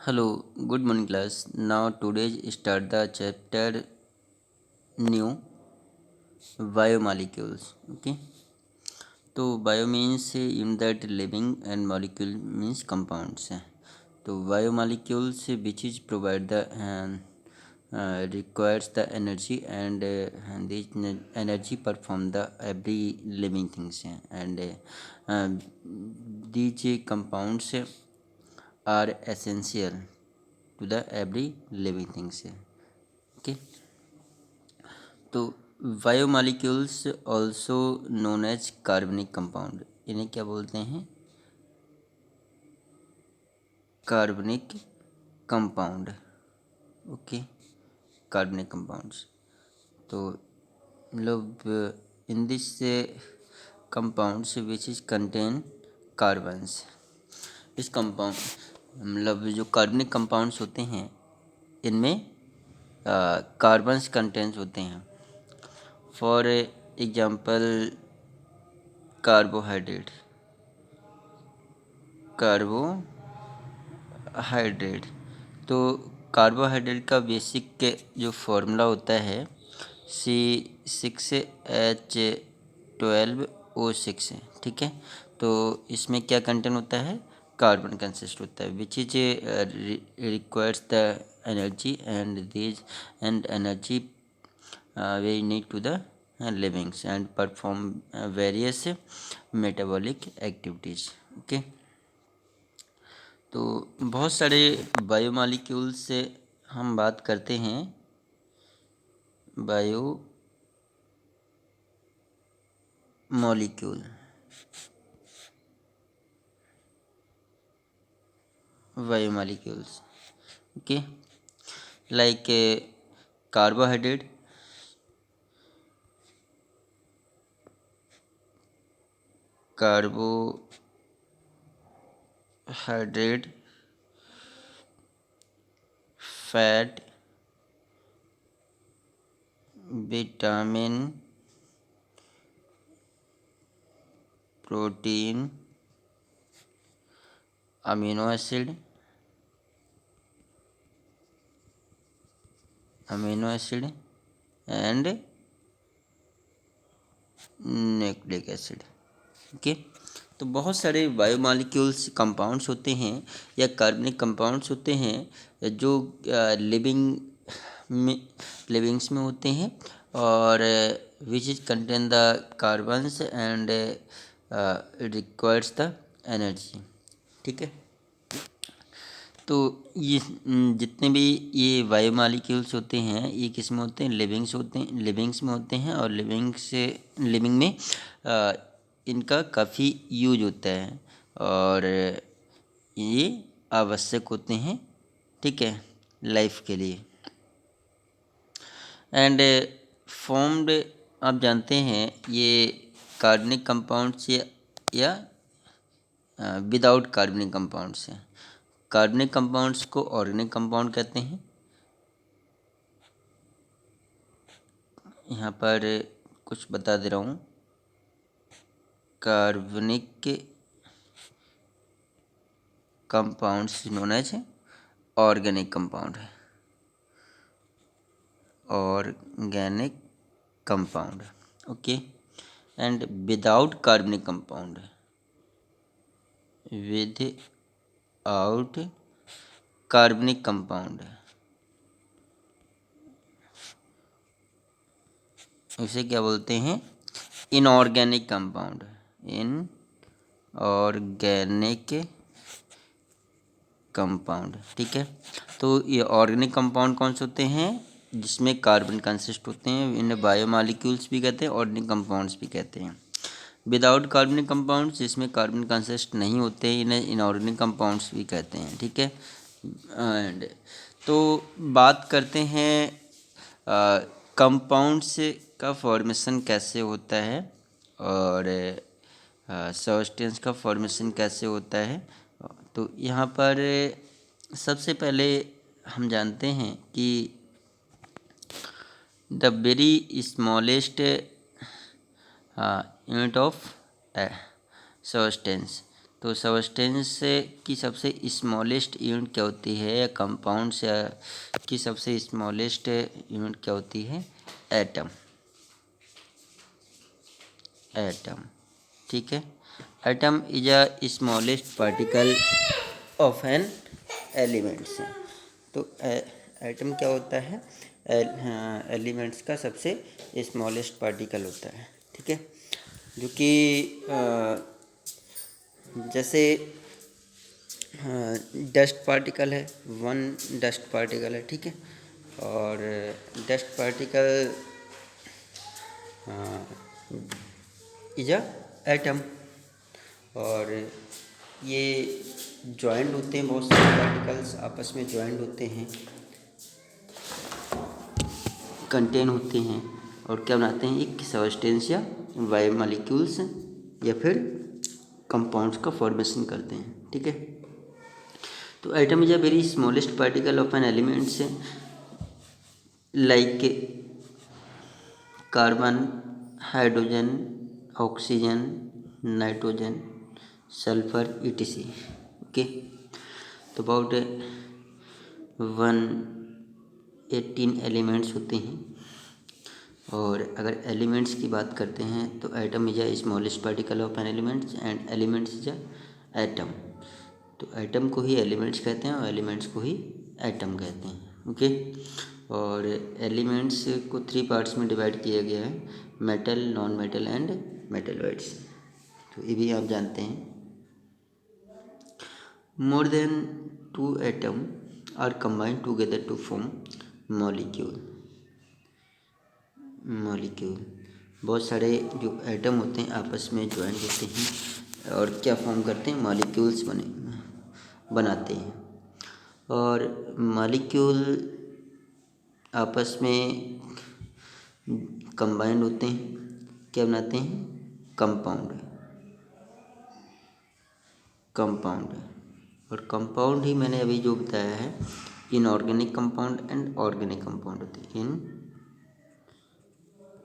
Hello, good morning class. Now today start the chapter new biomolecules. Okay. तो bio means in that living and molecule means compounds हैं. तो biomolecules which is provide the requires the energy and this energy perform the every living things and these compounds are essential to the every living things. Okay. तो biomolecules also known as कार्बनिक compound, इन्हें क्या बोलते हैं? कार्बनिक compound. Okay, कार्बनिक compounds. तो मतलब in this compounds which is contain carbons. इस कंपाउंड मतलब जो कार्बनिक कंपाउंड्स होते हैं इनमें कार्बन्स कंटेंट्स होते हैं. For example carbohydrate. तो कार्बोहाइड्रेट का बेसिक के जो फॉर्मूला होता है C6H12O6 है. ठीक है. तो इसमें क्या कंटेंट होता है? कार्बन कंसिस्ट होता है which is requires the energy and energy we need to the livings and perform various metabolic activities. Okay. तो बहुत सारे बायोमॉलिक्यूल से हम बात करते हैं. Biomolecules okay, like carbohydrate, fat, vitamin, protein, amino acid and nucleic acid. Okay. तो बहुत सारे बायोमॉलिक्यूल्स कंपाउंड्स होते हैं या कार्बनिक कंपाउंड्स होते हैं जो लिविंग्स में होते हैं और which is contain the carbons and requires the energy. ठीक है. तो ये जितने भी ये बायोमॉलिक्यूल्स होते हैं ये किस में होते हैं? लिविंग्स में होते हैं और लिविंग में इनका काफ़ी यूज होता है और ये आवश्यक होते हैं. ठीक है, लाइफ के लिए. एंड फॉर्म्ड, आप जानते हैं ये कार्बनिक कंपाउंड्स या विदाउट कार्बनिक कंपाउंड्स हैं. कार्बनिक कंपाउंड्स को ऑर्गेनिक कंपाउंड कहते हैं. यहाँ पर कुछ बता दे रहा हूँ. कार्बनिक compounds known as organic compound है. Organic compound. Okay. And without कार्बनिक कंपाउंड, विदाउट कार्बनिक कंपाउंड, इसे क्या बोलते हैं? Inorganic compound. Inorganic compound. ठीक है. तो ये ऑर्गेनिक कंपाउंड कौन से होते हैं? जिसमें कार्बन कंसिस्ट होते हैं. इन्हें बायोमॉलिक्यूल्स भी कहते हैं, ऑर्गेनिक कंपाउंड्स भी कहते हैं. विदाउट कार्बनिक कंपाउंड्स जिसमें कार्बन कंसिस्ट नहीं होते हैं इन्हें इनऑर्गेनिक कंपाउंड्स भी कहते हैं. ठीक है. एंड तो बात करते हैं कंपाउंड्स का फॉर्मेशन कैसे होता है और सब्सटेंस का फॉर्मेशन कैसे होता है. तो यहाँ पर सबसे पहले हम जानते हैं कि the very smallest unit of substance. तो तो सब्सटेंस की सबसे स्मॉलेस्ट यूनिट क्या होती है, या कंपाउंड से की सबसे स्मॉलेस्ट यूनिट क्या होती है? एटम। एटम, ठीक है। Atom is a smallest particle of an elements. तो एटम क्या होता है? एलिमेंट्स का सबसे स्मॉलेस्ट पार्टिकल होता है, ठीक है। जो कि जैसे डस्ट पार्टिकल है, वन डस्ट पार्टिकल है, ठीक है। और dust particle is a atom. और ये जॉइंट होते हैं, बहुत सारे पार्टिकल्स आपस में जॉइंट होते हैं, कंटेन होते हैं, और क्या बनाते हैं? एक सब्सटेंस या बायोमॉलिक्यूल्स या फिर कंपाउंड्स का फॉर्मेशन करते हैं, ठीक है। तो atom is a very smallest particle of an elements like carbon, hydrogen, oxygen, nitrogen, sulphur, etc. Okay. तो अबाउट 118 एलिमेंट्स होते हैं। और अगर एलिमेंट्स की बात करते हैं तो atom is a smallest particle of an elements and elements is a atom. तो एटम को ही एलिमेंट्स कहते हैं और एलिमेंट्स को ही एटम कहते हैं, ओके। और एलिमेंट्स को 3 पार्ट्स में डिवाइड किया गया है, metal, non metal and metalloids. तो ये भी आप जानते हैं। More than 2 atom are combined together to form molecule. बहुत सारे जो एटम होते हैं आपस में ज्वाइंट होते हैं और क्या फॉर्म करते हैं? मॉलिक्यूल्स बनाते हैं। और मॉलिक्यूल आपस में कंबाइंड होते हैं, क्या बनाते हैं? कंपाउंड। और कंपाउंड ही मैंने अभी जो बताया है, inorganic compound and organic compound होते हैं।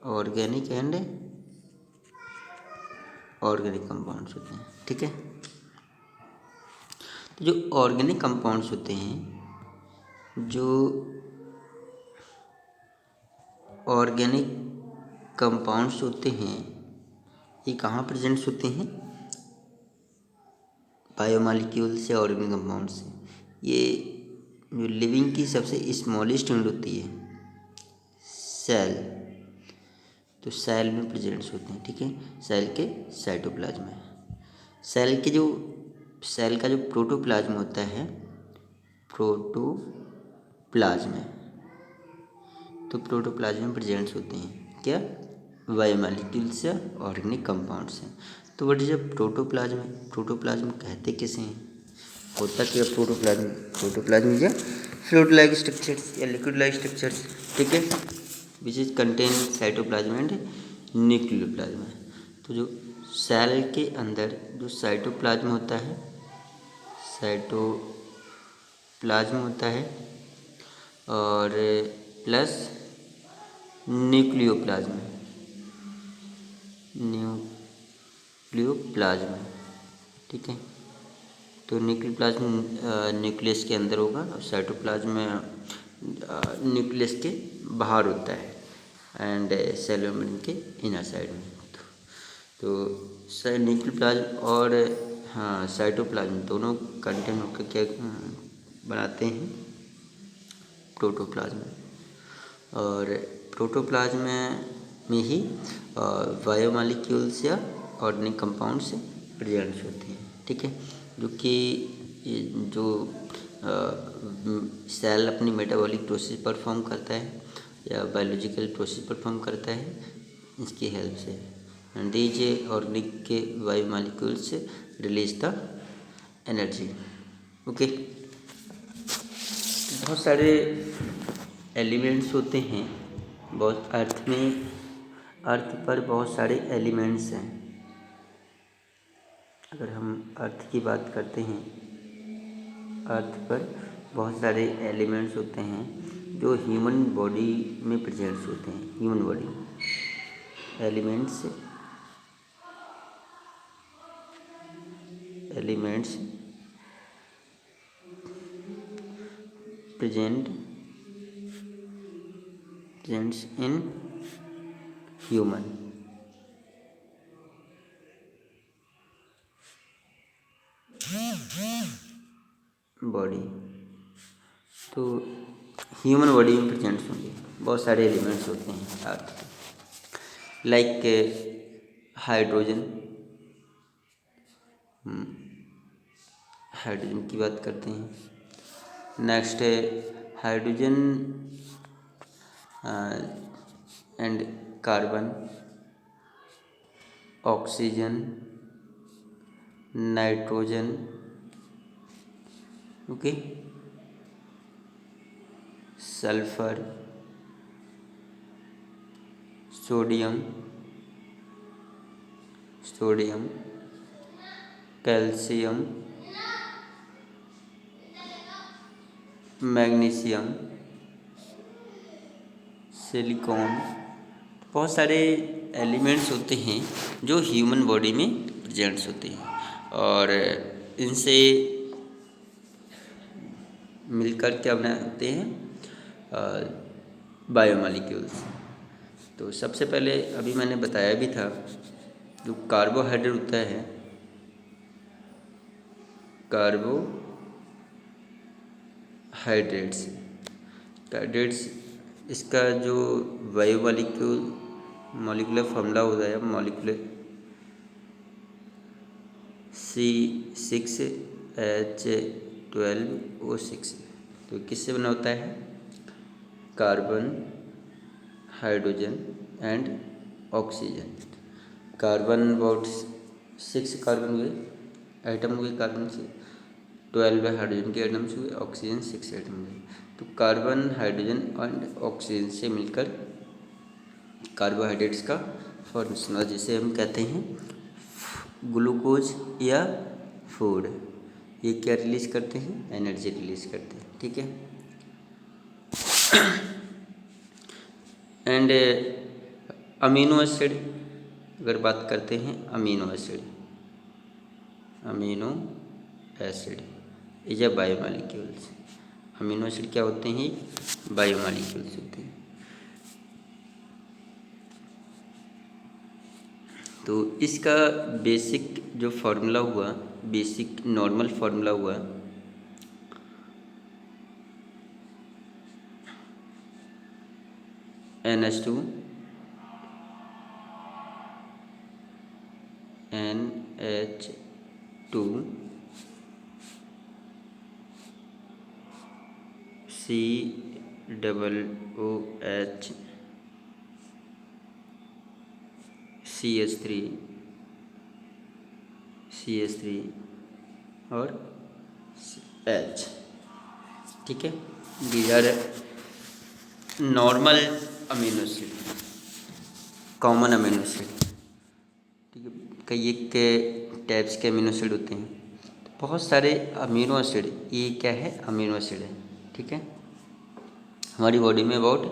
इनऑर्गेनिक एंड ऑर्गेनिक कंपाउंड्स होते हैं, ठीक है। तो जो ऑर्गेनिक कंपाउंड्स होते हैं, जो ऑर्गेनिक कंपाउंड्स होते हैं, ये कहाँ प्रेजेंट्स होते हैं? बायोमॉलिक्यूल से, ऑर्गेनिक कंपाउंड से। ये जो लिविंग की सबसे स्मॉलेस्ट यूनिट होती है, सेल, तो सेल में प्रेजेंट्स होते हैं, ठीक है। सेल के साइटोप्लाज्म में, सेल का जो प्रोटोप्लाज्म होता है, प्रोटोप्लाज्म, तो प्रोटोप्लाज्म में प्रेजेंट्स होते हैं क्या? बायोमॉलिक्यूल्स या ऑर्गेनिक कंपाउंड्स हैं। तो what is a protoplasm? Protoplasm कहते किसे हैं? होता क्या प्रोटोप्लाज्म या फ्लूइड लाइक स्ट्रक्चर्स या लिक्विड लाइक स्ट्रक्चर्स, ठीक है, which is contain cytoplasm and nucleoplasm. तो जो सेल के अंदर जो साइटोप्लाज्म होता है, और प्लस न्यूक्लियोप्लाज्म, ठीक है। तो न्यूक्लियोप्लाज्म न्यूक्लियस के अंदर होगा और साइटोप्लाज्म में न्यूक्लियस के बाहर होता है एंड सेल मेम्ब्रेन के इनर साइड में। तो न्यूक्लियोप्लाज्म और साइटोप्लाज्म दोनों कंटेन होकर क्या बनाते हैं? प्रोटोप्लाज्म। और प्रोटोप्लाज्म में ही बायोमॉलिक्यूल्स या ऑर्गेनिक कंपाउंड्स प्रेजेंट होते हैं, ठीक है। जो कि जो सेल अपनी मेटाबॉलिक प्रोसेस परफॉर्म करता है या बायोलॉजिकल प्रोसेस परफॉर्म करता है इसकी हेल्प से। एंड दीज ऑर्गेनिक के biomolecules release the energy, okay. बहुत सारे एलिमेंट्स होते हैं, बहुत अर्थ पर बहुत सारे एलिमेंट्स हैं। अगर हम अर्थ की बात करते हैं, अर्थ पर बहुत सारे एलिमेंट्स होते हैं जो ह्यूमन बॉडी में प्रेजेंट्स होते हैं। Human body elements presents in human body. तो ह्यूमन बॉडी में प्रेजेंट्स होंगे, बहुत सारे एलिमेंट्स होते हैं अर्थ के, लाइक हाइड्रोजन। हाइड्रोजन की बात करते हैं। नेक्स्ट है hydrogen and carbon, oxygen, nitrogen, okay, sulphur, sodium, calcium, magnesium, silicon. बहुत सारे एलिमेंट्स होते हैं जो ह्यूमन बॉडी में प्रेजेंट्स होते हैं, और इनसे मिलकर क्या बनाते हैं, बायोमॉलिक्यूल्स। तो सबसे पहले अभी मैंने बताया भी था, जो कार्बोहाइड्रेट होता है, कार्बोहाइड्रेट्स, इसका जो मॉलिक्यूलर फॉर्मूला होता है, मॉलिक्यूलर C6H12O6। तो किससे बना होता है, carbon, hydrogen and oxygen. Carbon about 6 carbon हुए, एटम हुए कार्बन से, 12 हाइड्रोजन के एटम्स हुए, ऑक्सीजन 6 एटम हुए। तो कार्बन, हाइड्रोजन एंड ऑक्सीजन से मिलकर कार्बोहाइड्रेट्स का फॉर्मेशन हुआ, जिसे हम कहते हैं ग्लूकोज या फूड। ये क्या रिलीज करते हैं, एनर्जी रिलीज करते हैं, ठीक है। एंड अमीनो एसिड, अगर बात करते हैं amino acid is a biomolecules. Amino acid क्या होते हैं, बायोमॉलिक्यूल्स होते हैं। तो इसका बेसिक जो फार्मूला हुआ, बेसिक नॉर्मल फार्मूला हुआ, NH2 COOH CH3 और H, ठीक है। These are normal amino acid, common amino acid, ठीक है। कई एक टाइप्स के अमीनो एसिड होते हैं, तो बहुत सारे अमीनो एसिड, ये क्या है, अमीनो एसिड है, ठीक है। हमारी बॉडी में अबाउट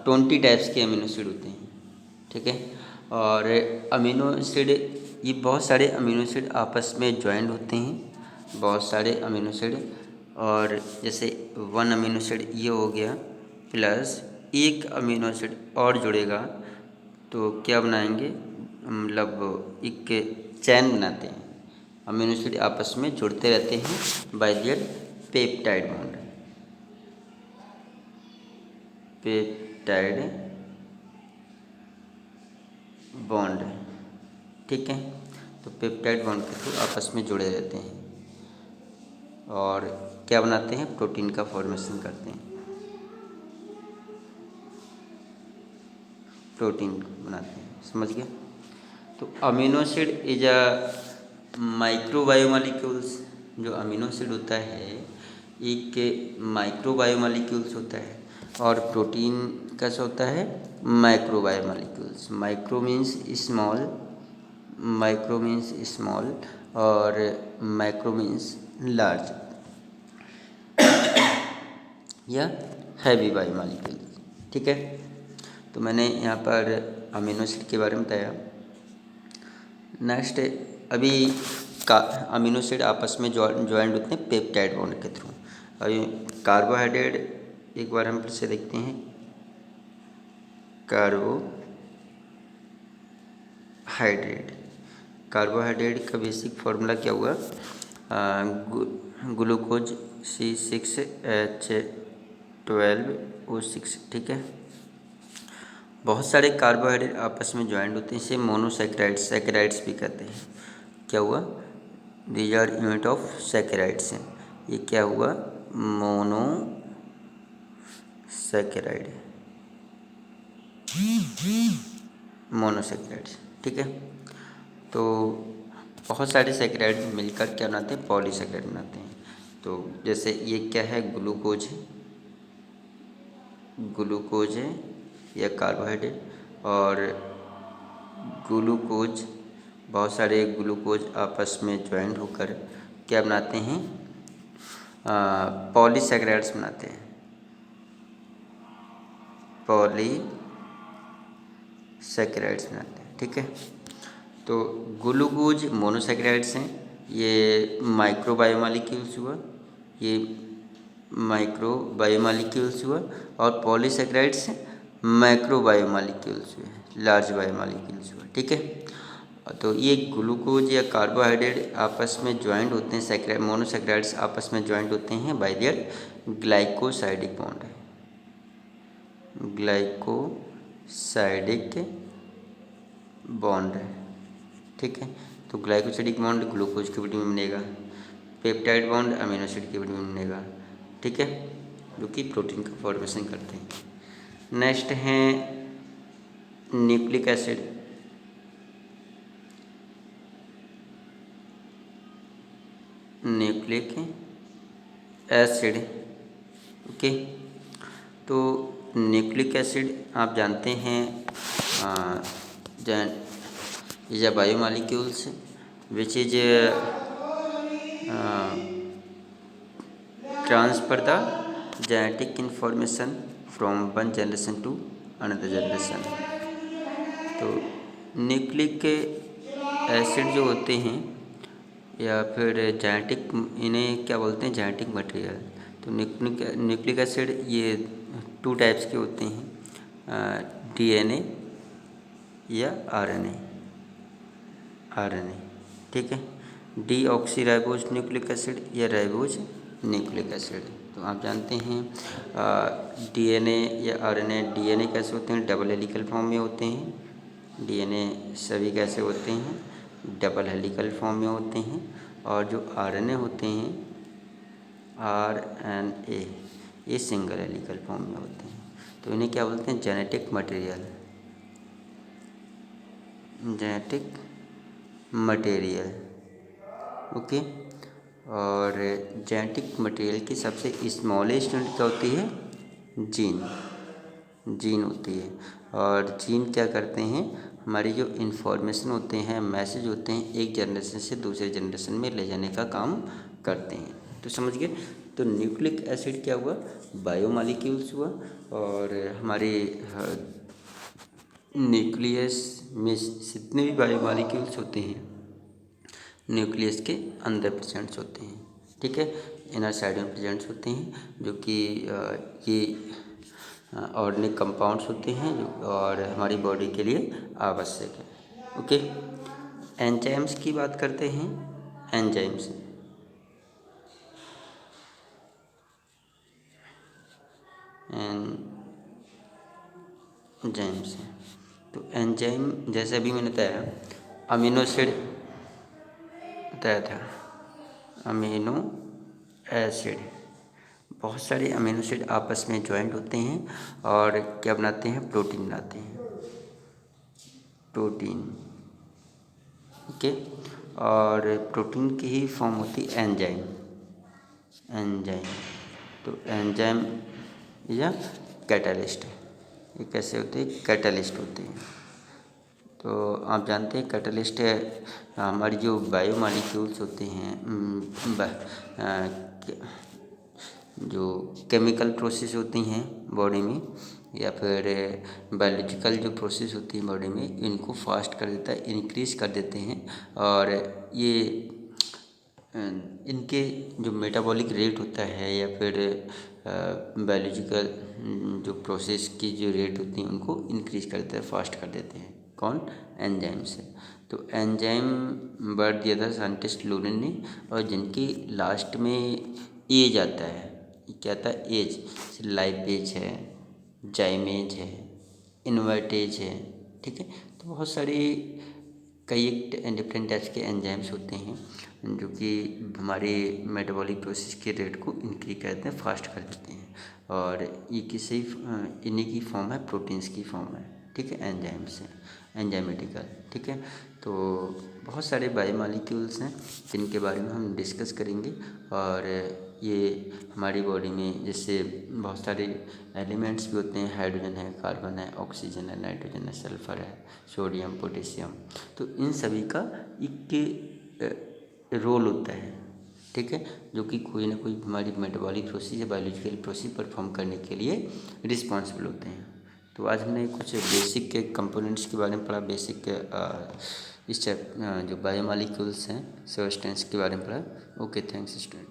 20 टाइप्स के अमीनो एसिड होते हैं, ठीक है। और अमीनो एसिड, ये बहुत सारे अमीनो एसिड आपस में ज्वाइंट होते हैं, बहुत सारे अमीनो एसिड। और जैसे 1 अमीनो एसिड ये हो गया, प्लस एक अमीनो एसिड और जुड़ेगा, तो क्या बनाएंगे, मतलब एक चैन बनाते हैं। अमीनो एसिड आपस में जुड़ते रहते हैं बाय देयर पेप्टाइड बॉन्ड, ठीक है। तो पेप्टाइड बॉन्ड के थ्रू आपस में जुड़े रहते हैं और क्या बनाते हैं, प्रोटीन का फॉर्मेशन करते हैं, प्रोटीन बनाते हैं, समझ गया। तो amino acid is a micro biomolecules. जो अमीनो एसिड होता है एक माइक्रो बायोमॉलिक्यूल्स होता है, और प्रोटीन कैसा होता है, micro biomolecules. Micro means small और मैक्रो मीन्स लार्ज या हैवी बायोमॉलिक्यूल्स, ठीक है। तो मैंने यहाँ पर अमीनो एसिड के बारे में बताया। नेक्स्ट अभी का अमीनो एसिड आपस में ज्वाइंट होते हैं पेप्टाइड बॉन्ड के थ्रू। और ये कार्बोहाइड्रेट एक बार हम फिर से देखते हैं। कार्बोहाइड्रेट का बेसिक फार्मूला क्या हुआ? ग्लूकोज C6H12O6, ठीक है। बहुत सारे कार्बोहाइड्रेट आपस में ज्वाइंट होते हैं, इसे मोनोसैकेराइड्स भी कहते हैं। क्या हुआ? दीज आर यूनिट ऑफ सैकेराइड्स हैं। ये क्या हुआ? मोनोसैकेराइड्स, ठीक है। तो बहुत सारे सैकेराइड मिलकर क्या बनाते हैं? पॉलीसैकेराइड बनाते हैं। तो जैसे ये क्या है? ग्लूकोज है या कार्बोहाइड्रेट, और ग्लूकोज, बहुत सारे ग्लूकोज आपस में ज्वाइंट होकर क्या बनाते हैं? पॉलीसैकेराइड्स बनाते हैं। पॉलीसैकेराइड्स बनाते हैं, ठीक है। तो ग्लूकोज मोनोसैकेराइड्स हैं, ये माइक्रो बायोमॉलिक्यूल्स हुआ, ये माइक्रो बायोमॉलिक्यूल्स हुआ, और पॉलीसैकेराइड्स मैक्रो बायोमॉलिक्यूल्स हुए, लार्ज बायोमॉलिक्यूल्स हुआ, ठीक है। तो ये ग्लूकोज या कार्बोहाइड्रेट आपस में ज्वाइंट होते हैं, मोनोसैकेराइड्स आपस में ज्वाइंट होते हैं बाय देयर ग्लाइकोसाइडिक बॉन्ड, ठीक है। तो ग्लाइकोसाइडिक बॉन्ड ग्लूकोज के बॉडी में बनेगा, पेप्टाइड बॉन्ड अमीनो एसिड के बॉडी में बनेगा, ठीक है, जो कि प्रोटीन का फॉर्मेशन करते हैं। नेक्स्ट है न्यूक्लिक एसिड। ओके। तो न्यूक्लिक एसिड आप जानते हैं is a biomolecules which is transfer the genetic information from one generation to another generation. तो न्यूक्लिक एसिड जो होते हैं या फिर जेनेटिक, इन्हें क्या बोलते हैं? Genetic material. तो न्यूक्लिक एसिड ये 2 टाइप्स के होते हैं, DNA या RNA, ठीक है। डीऑक्सीराइबोज न्यूक्लिक एसिड या राइबोज न्यूक्लिक एसिड। तो आप जानते हैं DNA या RNA, DNA कैसे होते हैं? डबल हेलिकल फॉर्म में होते हैं। DNA सभी कैसे होते हैं? डबल हेलिकल फॉर्म में होते हैं। और जो RNA होते हैं, RNA, ये सिंगल हेलिकल फॉर्म में होते हैं। तो इन्हें क्या बोलते हैं? Genetic material, okay. और जेनेटिक मटेरियल की सबसे स्मॉलेस्ट यूनिट क्या होती है? जीन होती है। और जीन क्या करते हैं? हमारी जो इन्फॉर्मेशन होते हैं, मैसेज होते हैं, एक जनरेशन से दूसरे जनरेशन में ले जाने का काम करते हैं। तो समझ गए? तो न्यूक्लिक एसिड क्या हुआ? बायोमॉलिक्यूल्स हुआ, और हमारे न्यूक्लियस में जितने भी बायोमॉलिक्यूल्स होते हैं न्यूक्लियस के अंदर प्रेजेंट्स होते हैं, ठीक है। इनर साइड में प्रेजेंट्स होते हैं, जो कि ये ऑर्गेनिक कंपाउंड्स होते हैं जो और हमारी बॉडी के लिए आवश्यक है, ओके। एंजाइम्स की बात करते हैं। एंजाइम्स हैं। तो एंजाइम जैसे अभी मैंने बताया, अमीनो एसिड बताया था, अमीनो एसिड, बहुत सारे अमीनो एसिड आपस में ज्वाइंट होते हैं और क्या बनाते हैं? प्रोटीन बनाते हैं, ओके। और प्रोटीन की ही फॉर्म होती है एंजाइम। तो एंजाइम या कैटलिस्ट, ये कैसे होते हैं? कैटलिस्ट होते हैं। तो आप जानते हैं कैटलिस्ट हमारी जो बायोमॉलिक्यूल्स होते हैं, जो केमिकल प्रोसेस होती हैं बॉडी में या फिर बायोलॉजिकल जो प्रोसेस होती है बॉडी में, इनको फास्ट कर देता है, इंक्रीज कर देते हैं। और ये इनके जो मेटाबॉलिक रेट होता है या फिर बायोलॉजिकल जो प्रोसेस की जो रेट होती हैं उनको इंक्रीज कर देते हैं, फास्ट कर देते हैं। कौन? एंजाइम से। तो एंजाइम वर्ड दिया था साइंटिस्ट लोरेन ने, और जिनकी लास्ट में एज आता है, क्या आता है? एज। लाइपेज है, जाइमेज है, इन्वर्टेज है, ठीक है। तो बहुत सारे कई डिफरेंट टाइप्स के एंजाइम्स होते हैं जो कि हमारे मेटाबॉलिक प्रोसेस के रेट को इंक्रीज करते हैं, फास्ट कर देते हैं। और ये किसी इन्हीं की फॉर्म है, प्रोटीन्स की फॉर्म है, ठीक है, एंजाइम्स हैं, एंजाइमेटिकल, ठीक है। तो बहुत सारे बायोमॉलिक्यूल्स हैं जिनके बारे में हम डिस्कस करेंगे। और ये हमारी बॉडी में जैसे बहुत सारे एलिमेंट्स भी होते हैं, हाइड्रोजन है, कार्बन है, ऑक्सीजन है, नाइट्रोजन है, सल्फर है, सोडियम, पोटेशियम। तो इन सभी का एक रोल होता है, ठीक है, जो कि कोई ना कोई हमारी मेटाबॉलिक प्रोसेस या बायोलॉजिकल प्रोसेस परफॉर्म करने के लिए रिस्पॉन्सिबल होते हैं। तो आज हमने कुछ बेसिक के कंपोनेंट्स के बारे में पढ़ा, बेसिक जो बायोमॉलिक्यूल्स हैं, सब्सटेंस के बारे में पढ़ा। Okay, thanks student.